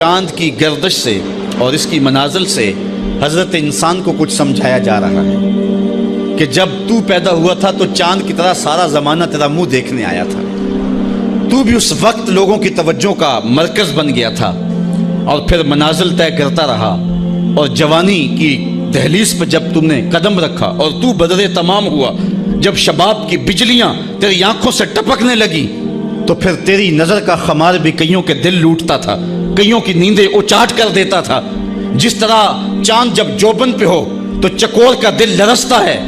چاند کی گردش سے اور اس کی منازل سے حضرت انسان کو کچھ سمجھایا جا رہا ہے کہ جب تو پیدا ہوا تھا تو چاند کی طرح سارا زمانہ تیرا منہ دیکھنے آیا تھا، تو بھی اس وقت لوگوں کی توجہ کا مرکز بن گیا تھا اور پھر منازل طے کرتا رہا، اور جوانی کی دہلیز پہ جب تم نے قدم رکھا اور تو بدر تمام ہوا، جب شباب کی بجلیاں تیری آنکھوں سے ٹپکنے لگی تو پھر تیری نظر کا خمار بھی کئیوں کے دل لوٹتا تھا، کئیوں کی نیندیں اچاٹ کر دیتا تھا۔ جس طرح چاند جب جوبن پہ ہو تو چکور کا دل لرزتا ہے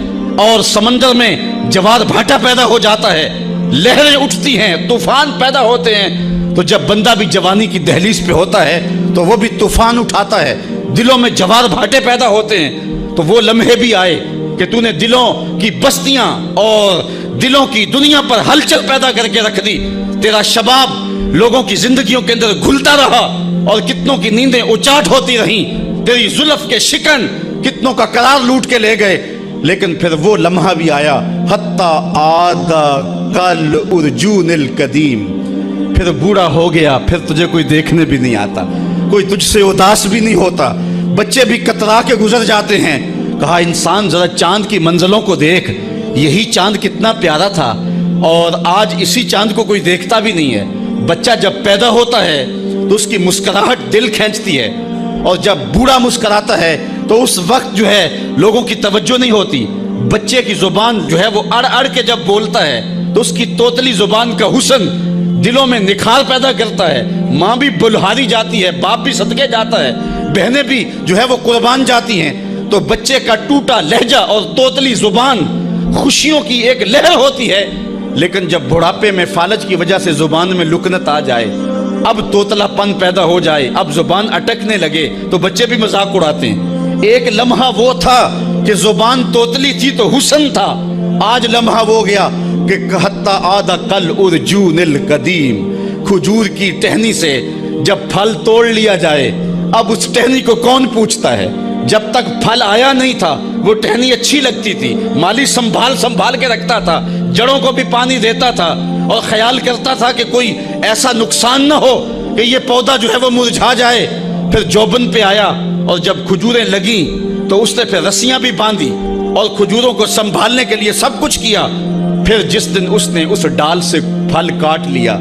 اور سمندر میں جوار بھاٹا پیدا ہو جاتا ہے، لہریں اٹھتی ہیں، طوفان پیدا ہوتے ہیں، تو جب بندہ بھی جوانی کی دہلیز پہ ہوتا ہے تو وہ بھی طوفان اٹھاتا ہے، دلوں میں جوار بھاٹے پیدا ہوتے ہیں۔ تو وہ لمحے بھی آئے کہ تو نے دلوں کی بستیاں اور دلوں کی دنیا پر ہلچل پیدا کر کے رکھ دی۔ تیرا شباب لوگوں کی زندگیوں کے اندر گھلتا رہا اور کتنوں کی نیندیں اچاٹ ہوتی رہیں، تیری زلف کے شکن کتنوں کا قرار لوٹ کے لے گئے، لیکن پھر وہ لمحہ بھی آیا، حتی آدھا کل ارجون القدیم، پھر بوڑھا ہو گیا، پھر تجھے کوئی دیکھنے بھی نہیں آتا، کوئی تجھ سے اداس بھی نہیں ہوتا، بچے بھی کترا کے گزر جاتے ہیں۔ کہا انسان ذرا چاند کی منزلوں کو دیکھ، یہی چاند کتنا پیارا تھا اور آج اسی چاند کو کوئی دیکھتا بھی نہیں ہے۔ بچہ جب پیدا ہوتا ہے تو اس کی مسکراہٹ دل کھینچتی ہے، اور جب بوڑھا مسکراتا ہے تو اس وقت جو ہے لوگوں کی توجہ نہیں ہوتی۔ بچے کی زبان جو ہے وہ اڑ اڑ کے جب بولتا ہے تو اس کی توتلی زبان کا حسن دلوں میں نکھار پیدا کرتا ہے، ماں بھی بلہاری جاتی ہے، باپ بھی صدقے جاتا ہے، بہنیں بھی جو ہے وہ قربان جاتی ہیں۔ تو بچے کا ٹوٹا لہجہ اور توتلی زبان خوشیوں کی ایک لہر ہوتی ہے، لیکن جب بڑھاپے میں فالج کی وجہ سے زبان میں لکنت آ جائے، اب توتلا پن پیدا ہو جائے، اب زبان اٹکنے لگے تو بچے بھی مذاق اڑاتے ہیں۔ ایک لمحہ وہ تھا کہ زبان توتلی تھی تو حسن تھا، آج لمحہ وہ گیا کہ حتی آدھا کل ارجون القدیم، کھجور کی ٹہنی سے جب پھل توڑ لیا جائے اب اس ٹہنی کو کون پوچھتا ہے؟ جب تک پھل آیا نہیں تھا وہ ٹہنی اچھی لگتی تھی، مالی سنبھال کے رکھتا تھا، جڑوں کو بھی پانی دیتا تھا اور خیال کرتا تھا کہ کوئی ایسا نقصان نہ ہو کہ یہ پودا جو ہے وہ مرجھا جائے۔ پھر جوبن پہ آیا اور جب کھجوریں لگیں تو اس نے پھر رسیاں بھی باندھی اور کھجوروں کو سنبھالنے کے لیے سب کچھ کیا۔ پھر جس دن اس نے اس ڈال سے پھل کاٹ لیا،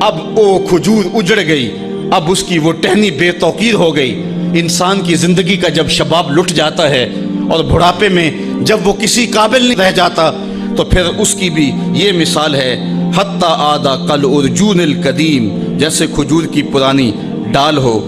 اب وہ کھجور اجڑ گئی، اب اس کی وہ ٹہنی بے توقیر ہو گئی۔ انسان کی زندگی کا جب شباب لٹ جاتا ہے اور بڑھاپے میں جب وہ کسی قابل نہیں رہ جاتا تو پھر اس کی بھی یہ مثال ہے، حتی آدھا کل ارجون القدیم، جیسے کھجور کی پرانی ڈال ہو۔